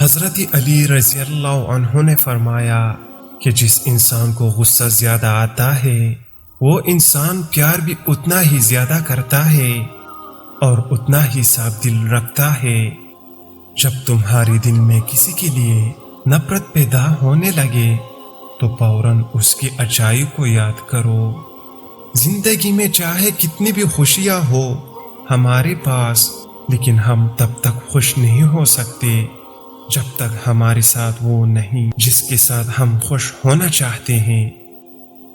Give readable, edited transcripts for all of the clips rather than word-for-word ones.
حضرت علی رضی اللہ عنہ نے فرمایا کہ جس انسان کو غصہ زیادہ آتا ہے وہ انسان پیار بھی اتنا ہی زیادہ کرتا ہے اور اتنا ہی صاف دل رکھتا ہے۔ جب تمہارے دل میں کسی کے لیے نفرت پیدا ہونے لگے تو فوراً اس کی اچائی کو یاد کرو۔ زندگی میں چاہے کتنی بھی خوشیاں ہو ہمارے پاس، لیکن ہم تب تک خوش نہیں ہو سکتے جب تک ہمارے ساتھ وہ نہیں جس کے ساتھ ہم خوش ہونا چاہتے ہیں۔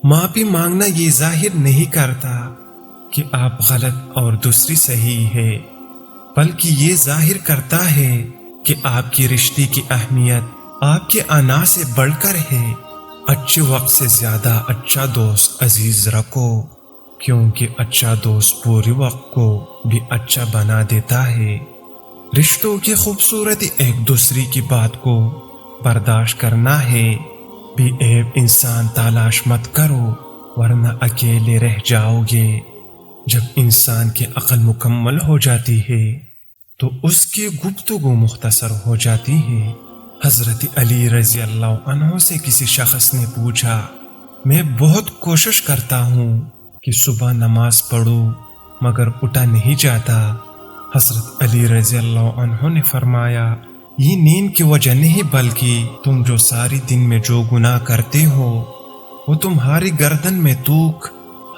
معافی مانگنا یہ ظاہر نہیں کرتا کہ آپ غلط اور دوسری صحیح ہے، بلکہ یہ ظاہر کرتا ہے کہ آپ کی رشتے کی اہمیت آپ کے انا سے بڑھ کر ہے۔ اچھے وقت سے زیادہ اچھا دوست عزیز رکھو، کیونکہ اچھا دوست پورے وقت کو بھی اچھا بنا دیتا ہے۔ رشتوں کی خوبصورتی ایک دوسرے کی بات کو برداشت کرنا ہے۔ بے عیب انسان تلاش مت کرو ورنہ اکیلے رہ جاؤ گے۔ جب انسان کی عقل مکمل ہو جاتی ہے تو اس کی گفتگو مختصر ہو جاتی ہے۔ حضرت علی رضی اللہ عنہ سے کسی شخص نے پوچھا، میں بہت کوشش کرتا ہوں کہ صبح نماز پڑھوں مگر اٹھا نہیں جاتا۔ حضرت علی رضی اللہ عنہ نے فرمایا، یہ نیند کی وجہ نہیں بلکہ تم جو ساری دن میں جو گناہ کرتے ہو وہ تمہاری گردن میں توق،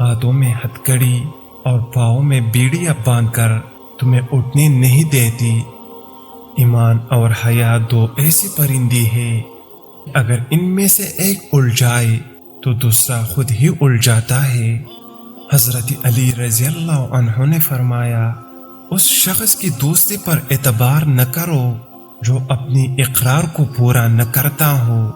ہاتھوں میں ہتھکڑی اور پاؤں میں بیڑیاں باندھ کر تمہیں اٹھنے نہیں دیتی۔ ایمان اور حیا دو ایسی پرندے ہیں، اگر ان میں سے ایک اڑ جائے تو دوسرا خود ہی اڑ جاتا ہے۔ حضرت علی رضی اللہ عنہ نے فرمایا، اس شخص کی دوستی پر اعتبار نہ کرو جو اپنی اقرار کو پورا نہ کرتا ہو۔